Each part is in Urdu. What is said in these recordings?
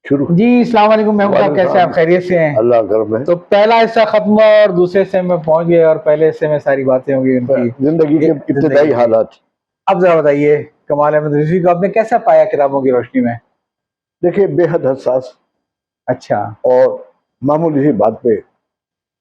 شروع. جی السلام علیکم محمود صاحب، کیسے آپ؟ خیریت سے ہیں؟ اللہ کرم ہے. تو پہلا حصہ ختم ہوا اور دوسرے حصے میں پہنچ گئے، اور پہلے حصے میں ساری باتیں ہوں گی ان کی زندگی کے ابتدائی حالات. اب ذرا بتائیے کمال احمد رضوی کو آپ نے کیسا پایا کتابوں کی روشنی میں؟ دیکھیے بے حد حساس اچھا اور معمولی سی بات پہ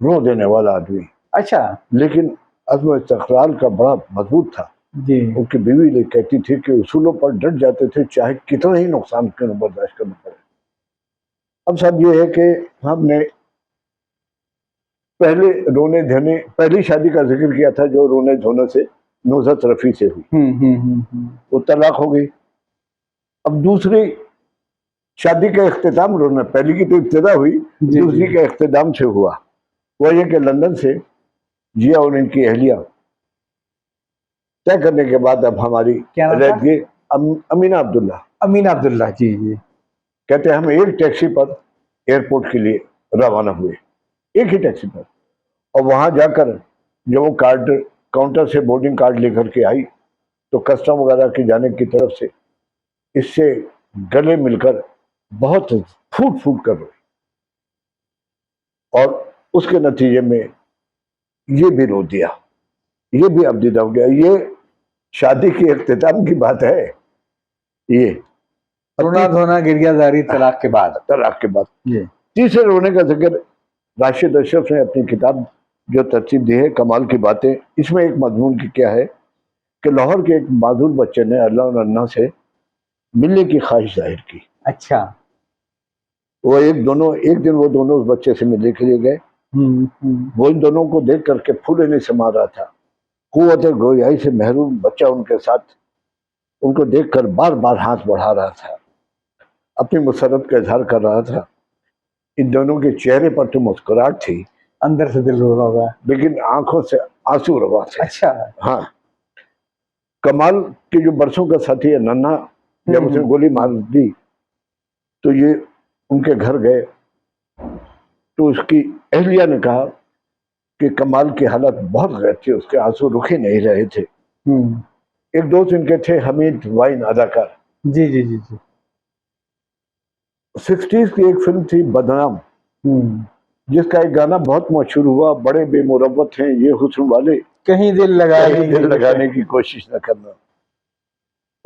رو دینے والا آدمی، اچھا لیکن عزم و استقلال کا بڑا مضبوط تھا. جی ان کی بیوی نے کہتی تھی کہ اصولوں پر ڈٹ جاتے تھے چاہے کتنا ہی نقصان کیوں برداشت کرنا پڑے. اب سب یہ ہے کہ ہم نے پہلے رونے دھونے پہلی شادی کا ذکر کیا تھا جو رونے دھونے سے نوزت رفیع سے ہوئی، وہ طلاق ہو گئی. اب دوسری شادی کا اختتام رونا، پہلی کی تو ابتدا ہوئی، دوسری کا اختتام سے ہوا. وہ یہ کہ لندن سے جیا اور ان کی اہلیہ طے کرنے کے بعد اب ہماری علیحدگی. امینہ عبداللہ. امینہ عبداللہ جی جی کہتے ہیں ہم ایک ٹیکسی پر ایئرپورٹ کے لیے روانہ ہوئے، ایک ہی ٹیکسی پر. اور وہاں جا کر جب وہ کاؤنٹر سے بورڈنگ کارڈ لے کر کے آئی تو کسٹم وغیرہ کی جانب کی طرف سے اس سے گلے مل کر بہت پھوٹ پھوٹ کر روئی، اور اس کے نتیجے میں یہ بھی رو دیا، یہ بھی ابدیدہ ہو گیا. یہ شادی کے اختتام کی بات ہے. یہ رونا دھونا گریا زاری طلاق کے بعد. طلاق کے بعد تیسرے رونے کا ذکر راشد اشرف نے اپنی کتاب جو ترتیب دی ہے کمال کی باتیں، اس میں ایک مضمون کی کیا ہے کہ لاہور کے ایک معذور بچے نے اللہ عنہ سے ملنے کی خواہش ظاہر کی. اچھا وہ ایک دن وہ دونوں اس بچے سے ملنے کے لیے گئے. وہ ان دونوں کو دیکھ کر کے پھولے نہیں سما رہا تھا. قوت گویائی سے محروم بچہ ان کے ساتھ ان کو دیکھ کر بار بار ہاتھ بڑھا رہا تھا، اپنی مسرت کا اظہار کر رہا تھا. ان دونوں کے چہرے پر تو مسکراہٹ تھی، اندر سے دل رو رہا ہوگا، لیکن آنکھوں سے آنسو روا تھے. اچھا ہاں. کمال کے جو برسوں کا ساتھی ہے ننھا، جب اسے گولی مار دی تو یہ ان کے گھر گئے تو اس کی اہلیہ نے کہا کہ کمال کی حالت بہت غیر تھی، اس کے آنسو رکے نہیں رہے تھے. ایک دوست ان کے تھے حمید وائن اداکار. جی جی جی جی 60s کی ایک فلم تھی بدنام، جس کا ایک گانا بہت مشہور ہوا، بڑے بے مروت ہیں یہ حسن والے، کہیں دل لگانے کی کوشش نہ کرنا.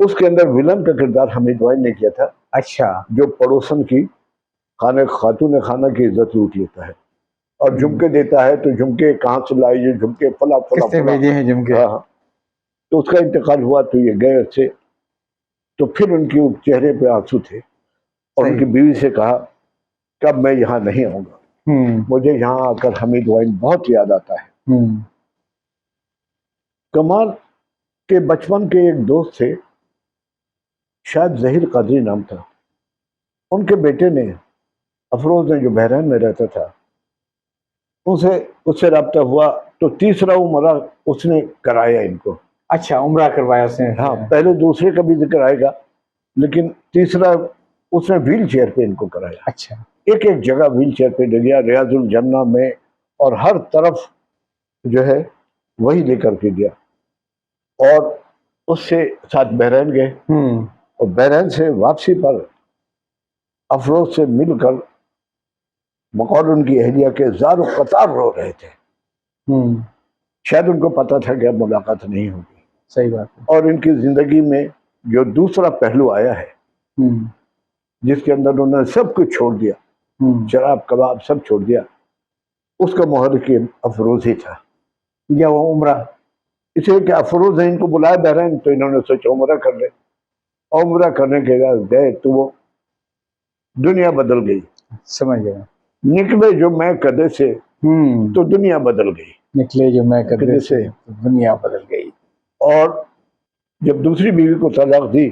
اس کے اندر ولن کا کردار حمید وائن نے کیا تھا. اچھا جو پڑوسن کی خاتون خانہ کی عزت لوٹ لیتا ہے اور جھمکے دیتا ہے، تو جھمکے کہاں سے لائے یہ جھمکے، فلا فلا کس نے بھیجے ہیں جھمکے. ہاں. تو اس کا انتقال ہوا تو یہ گئے سے، تو پھر ان کی چہرے پہ آنسو تھے اور ان کی بیوی سے کہا کہ اب میں یہاں نہیں آؤں گا، مجھے یہاں آ کر حمید وائن بہت یاد آتا ہے. کمال کے بچپن کے ایک دوست تھے، شاید ظہیر قادری نام تھا. ان کے بیٹے نے افروز نے جو بحرین میں رہتا تھا اس سے رابطہ ہوا تو تیسرا عمرہ اس نے کرایا ان کو. اچھا عمرہ کروایا اس نے. ہاں پہلے دوسرے کا بھی ذکر آئے گا، لیکن تیسرا اس نے ویل چیئر پہ ان کو کرایا. اچھا ایک جگہ ویل چیئر پہ لے گیا، ریاض الجنہ میں، اور ہر طرف جو ہے وہی لے کر کے گیا. اور اس سے ساتھ بحرین گئے، اور بحرین سے واپسی پر افروز سے مل کر بقول ان کی اہلیہ کے زار و قطار رو رہے تھے. شاید ان کو پتا تھا کہ اب ملاقات نہیں ہوگی. صحیح بات ہے. اور ان کی زندگی میں جو دوسرا پہلو آیا ہے جس کے اندر انہوں نے سب کچھ چھوڑ دیا، شراب کباب سب چھوڑ دیا، اس کا محرک افروز ہی تھا. یا وہ عمرہ، اس لیے کہ افروز نے ان کو بلایا بحرین تو انہوں نے سوچا عمرہ کر لے. عمرہ کرنے کے بعد گئے تو وہ دنیا بدل گئی. سمجھ گیا. نکلے جو میں کدے سے تو دنیا بدل گئی. نکلے جو میں کدے سے دنیا بدل گئی. اور جب دوسری بیوی کو طلاق دی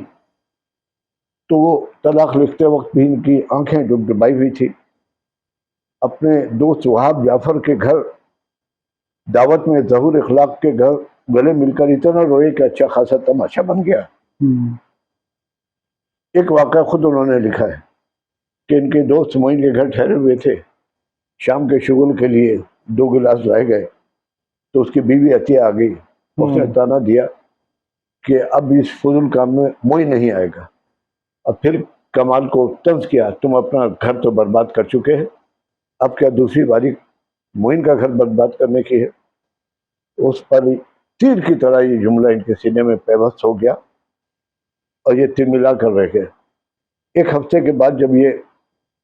تو وہ طلاق لکھتے وقت بھی ان کی آنکھیں ڈبائی ہوئی تھی. اپنے دوست وہاب جعفر کے گھر دعوت میں ظہور اخلاق کے گھر گلے مل کر اتنا روئے کہ اچھا خاصا تماشا بن گیا. ایک واقعہ خود انہوں نے لکھا ہے کہ ان کے دوست معین کے گھر ٹھہرے ہوئے تھے، شام کے شغل کے لیے 2 گلاس لائے گئے تو اس کی بیوی عطیہ آ گئی. اس نے تانا دیا کہ اب اس فضول کام میں معین نہیں آئے گا. اور پھر کمال کو طنز کیا، تم اپنا گھر تو برباد کر چکے ہیں، اب کیا دوسری باری معین کا گھر برباد کرنے کی ہے؟ اس پر تیر کی طرح یہ جملہ ان کے سینے میں پیوست ہو گیا اور یہ تلملا کر رہ گئے۔ ایک ہفتے کے بعد جب یہ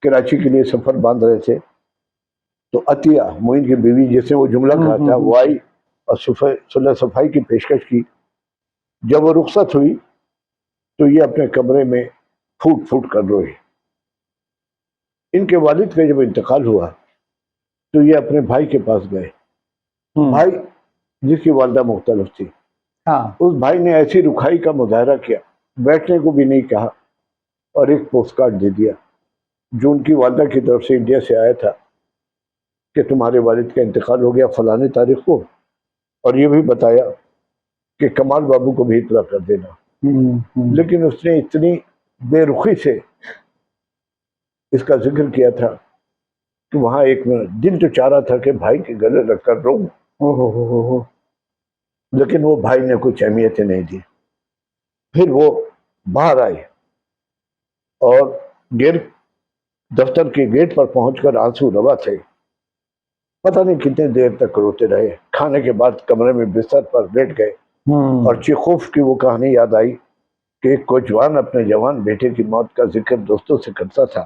کراچی کے لیے سفر باندھ رہے تھے تو عطیہ معین کی بیوی جس نے وہ جملہ کہا تھا وہ آئی اور صلح صفائی کی پیشکش کی۔ جب وہ رخصت ہوئی تو یہ اپنے کمرے میں پھوٹ پھوٹ کر روئے۔ ان کے والد کا جب انتقال ہوا تو یہ اپنے بھائی کے پاس گئے، بھائی جس کی والدہ مختلف تھی۔ اس بھائی نے ایسی رکھائی کا مظاہرہ کیا، بیٹھنے کو بھی نہیں کہا اور ایک پوسٹ کارڈ دے دیا جو ان کی والدہ کی طرف سے انڈیا سے آیا تھا کہ تمہارے والد کا انتقال ہو گیا فلاں تاریخ کو، اور یہ بھی بتایا کہ کمال بابو کو بھی اطلاع کر دینا۔ لیکن اس نے اتنی بے رخی سے اس کا ذکر کیا تھا کہ وہاں ایک دل تو چاہ رہا تھا کہ بھائی کے گلے لگ کر روؤں، لیکن وہ بھائی نے کچھ اہمیت نہیں دی۔ پھر وہ باہر آئے اور دفتر کے گیٹ پر پہنچ کر آنسو روا تھے، پتہ نہیں کتنے دیر تک روتے رہے۔ کھانے کے بعد کمرے میں بستر پر بیٹھ گئے اور چیخوف کی وہ کہانی یاد آئی کہ ایک کوجوان اپنے جوان بیٹے کی موت کا ذکر دوستوں سے کرتا تھا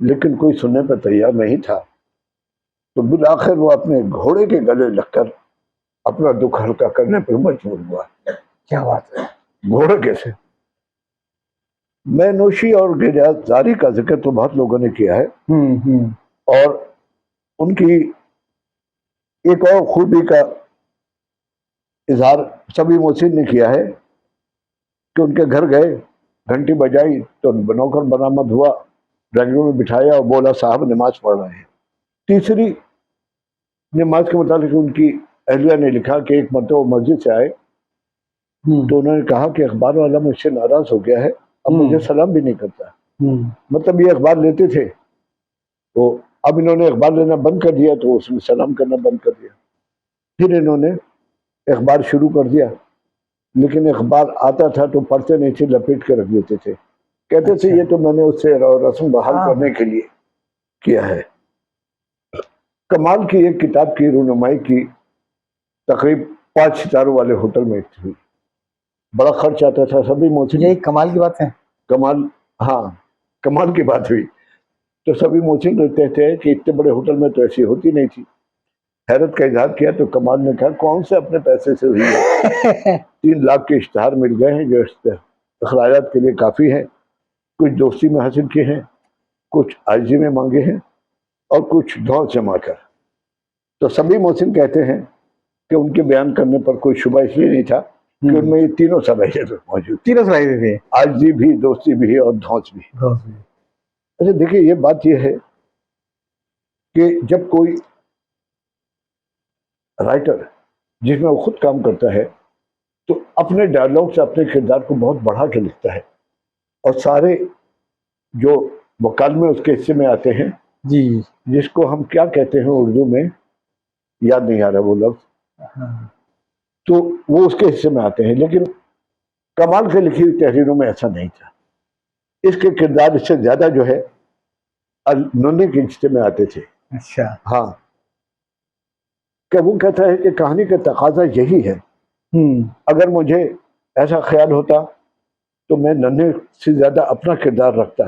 لیکن کوئی سننے پر تیار نہیں تھا، تو بالآخر وہ اپنے گھوڑے کے گلے لگ کر اپنا دکھ ہلکا کرنے پر مجبور ہوا۔ کیا بات ہے! گھوڑے کیسے؟ میں نوشی اور گریزاری کا ذکر تو بہت لوگوں نے کیا ہے، اور ان کی ایک اور خوبی کا اظہار سبھی محسن نے کیا ہے کہ ان کے گھر گئے، گھنٹی بجائی تو نوکر برآمد ہوا، رنگوں میں بٹھایا اور بولا صاحب نماز پڑھ رہے ہیں۔ تیسری نماز کے متعلق ان کی اہلیہ نے لکھا کہ ایک مرتبہ وہ مسجد سے آئے تو انہوں نے کہا کہ اخبار والا مجھ سے ناراض ہو گیا ہے، اب مجھے سلام بھی نہیں کرتا۔ مطلب یہ اخبار لیتے تھے تو اب انہوں نے اخبار لینا بند کر دیا تو اس میں سلام کرنا بند کر دیا۔ پھر انہوں نے اخبار شروع کر دیا لیکن اخبار آتا تھا تو پڑھتے نہیں تھے، لپیٹ کے رکھ دیتے تھے، کہتے تھے یہ تو میں نے اس سے رسم بحال کرنے کے لیے کیا ہے۔ کمال کی ایک کتاب کی رونمائی کی تقریب 5 ستاروں والے ہوٹل میں ہوئی، بڑا خرچ آتا تھا، سبھی محسن یہی کمال کی بات ہے۔ کمال کی بات ہوئی تو سبھی محسن کہتے تھے کہ اتنے بڑے ہوٹل میں تو ایسی ہوتی نہیں تھی۔ حیرت کا اظہار کیا تو کمال نے کہا کون سے اپنے پیسے سے ہوئی ہے؟ 3 لاکھ کے اشتہار مل گئے ہیں جو اخراجات کے لیے کافی ہیں، کچھ دوستی میں حاصل کیے ہیں، کچھ عاجزی میں مانگے ہیں اور کچھ دھون جما کر۔ تو سبھی محسن کہتے ہیں کہ ان کے بیان کرنے پر کوئی شبہ اس لیے نہیں تھا کہ ان میں یہ تینوں صلاحیتیں موجود، تینوں صلاحیتیں تھیں، عاجزی بھی، دوستی بھی اور دھونس بھی۔ اچھا دیکھیں یہ بات یہ ہے کہ جب کوئی رائٹر جس میں وہ خود کام کرتا ہے تو اپنے ڈائلاگ سے اپنے کردار کو بہت بڑھا کے لکھتا ہے، اور سارے جو مکالمے اس کے حصے میں آتے ہیں جی جس کو ہم کیا کہتے ہیں اردو میں یاد نہیں آ رہا وہ لفظ، تو وہ اس کے حصے میں آتے ہیں، لیکن کمال کے لکھی ہوئی تحریروں میں ایسا نہیں تھا۔ اس کے کردار اس سے زیادہ جو ہے ننے کے حصے میں آتے تھے۔ اچھا، ہاں کہ وہ کہتا ہے کہ کہانی کا تقاضا یہی ہے، اگر مجھے ایسا خیال ہوتا تو میں ننے سے زیادہ اپنا کردار رکھتا،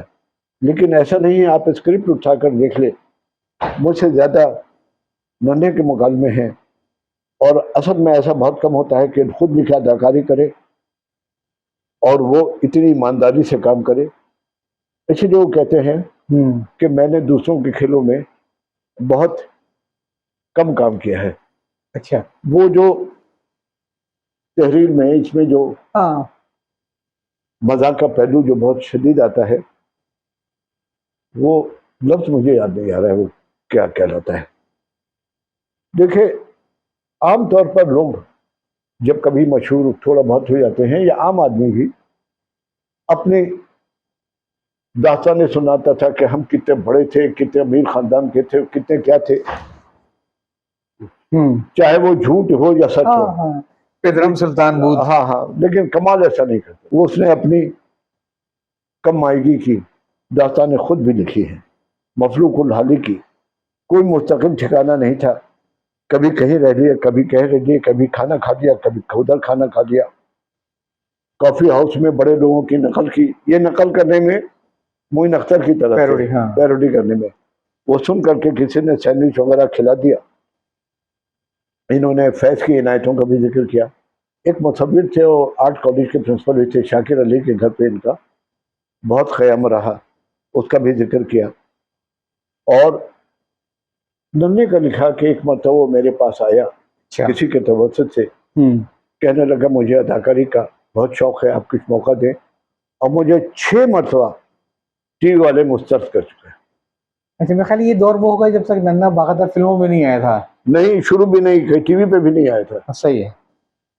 لیکن ایسا نہیں ہے، آپ اسکرپٹ اٹھا کر دیکھ لیں، مجھ سے زیادہ ننے کے مکالمے ہیں، اور اصل میں ایسا بہت کم ہوتا ہے کہ خود لکھا اداکاری کرے اور وہ اتنی ایمانداری سے کام کرے۔ اسی لیے وہ کہتے ہیں کہ میں نے دوسروں کے کھیلوں میں بہت کم کام کیا ہے۔ اچھا، وہ جو تحریر میں اس میں جو مذاق کا پہلو جو بہت شدید آتا ہے، وہ لفظ مجھے یاد نہیں آ رہا ہے وہ کیا کہلاتا ہے۔ دیکھیں عام طور پر لوگ جب کبھی مشہور تھوڑا بہت ہو جاتے ہیں، یا عام آدمی بھی اپنی داستانیں سناتا تھا کہ ہم کتنے بڑے تھے، کتنے امیر خاندان کے تھے، کتنے کیا تھے، چاہے وہ جھوٹ ہو یا سچ ہو۔ پدرم سلطان بود، ہاں لیکن کمال ایسا نہیں کرتا، وہ اس نے اپنی کم مائیگی کی داستانیں خود بھی لکھی ہیں. مفلوق الحالی کی کوئی مستقل ٹھکانہ نہیں تھا. کبھی کہیں رہ لیا, کبھی کہیں رہ لیا, کبھی کھانا کھا لیا, کبھی ادھر کھانا کھا لیا. کافی ہاؤس میں بڑے لوگوں کی نقل کی. یہ نقل کرنے میں معین اختر کی طرح پیروڈی, ہاں. پیروڈی کرنے میں, وہ سن کر کے کسی نے سینڈوچ وغیرہ کھلا دیا. انہوں نے فیض کی عنایتوں کا بھی ذکر کیا. ایک مصور تھے اور آرٹ کالج کے پرنسپل بھی تھے, شاکر علی کے گھر پہ ان کا بہت قیام رہا, اس کا بھی ذکر کیا. اور ننے کا لکھا کہ ایک مرتبہ وہ میرے پاس آیا اچھا. کسی کے توسط سے, کہنے لگا مجھے اداکاری کا بہت شوق ہے, آپ کچھ موقع دیں. اور مجھے 6 مرتبہ ٹی وی والے مسترد کر چکے ہیں. اچھا, میرے خیال یہ دور وہ ہوگا جب تک ننا باقاعدہ فلموں میں نہیں آیا تھا. نہیں, شروع بھی نہیں, کہیں ٹی وی پہ بھی نہیں آیا تھا. صحیح ہے.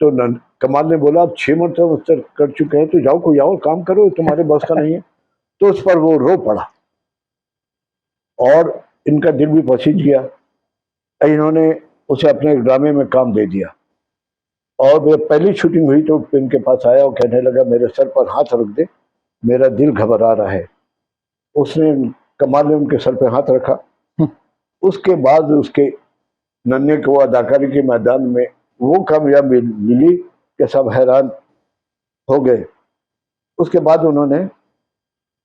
تو کمال نے بولا آپ 6 مرتبہ مسترد کر چکے ہیں تو جاؤ کوئی اور کام کرو, تمہارے بس کا نہیں ہے. تو اس پر وہ رو پڑا اور ان کا دل بھی پسیج گیا. انہوں نے اسے اپنے ایک ڈرامے میں کام دے دیا. اور وہ پہلی شوٹنگ ہوئی تو ان کے پاس آیا اور کہنے لگا میرے سر پر ہاتھ رکھ دے, میرا دل گھبرا رہا ہے. اس نے, کمال نے ان کے سر پہ ہاتھ رکھا. اس کے بعد اس کے ننے کو اداکاری کے میدان میں وہ کامیابی ملی کہ سب حیران ہو گئے. اس کے بعد انہوں نے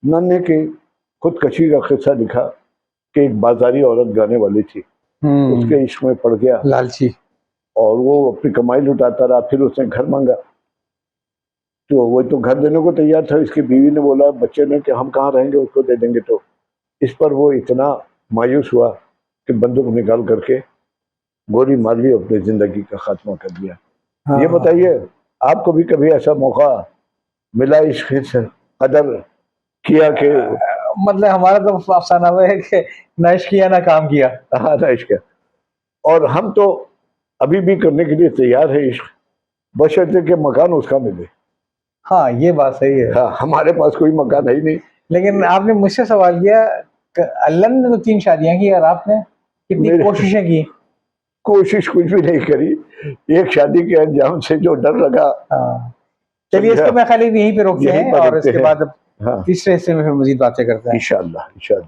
ننے کی خودکشی کا قصہ لکھا کہ ایک بازاری عورت گانے والی تھی, اس کے عشق میں پڑ گیا, لالچی, اور وہ اپنی کمائی لٹاتا رہا. پھر اس نے گھر مانگا تو وہ تو گھر دینے کو تیار تھا. اس کی بیوی نے بولا, بچے نے, کہ ہم کہاں رہیں گے, اس کو دے دیں گے. تو اس پر وہ اتنا مایوس ہوا کہ بندوق نکال کر کے گولی مار لی, اپنی زندگی کا خاتمہ کر دیا. یہ بتائیے آپ کو بھی کبھی ایسا موقع ملا عشق سے قدر کیا کہ مطلب ہمارا تو افسانہ وہ ہے کہ نہ عشق کیا نہ کام کیا. ہاں, نہ عشق. اور ہم تو ابھی بھی کرنے کے لیے تیار ہے عشق, بشرطے کہ مکان اس کا ملے. ہاں, یہ بات صحیح ہے. ہاں, ہمارے پاس کوئی مکان ہے ہی نہیں. لیکن آپ نے مجھ سے سوال کیا کہ اللہ نے تو 3 شادیاں کی, اور آپ نے کتنی کوششیں کی. کوشش کچھ بھی نہیں کری. ایک شادی کے انجام سے جو ڈر لگا. چلیے, اس کو میں خالی یہیں پہ روکتے ہیں, اور اس کے بعد ہاں, تیسرے حصے میں پھر مزید باتیں کرتے ہیں انشاءاللہ.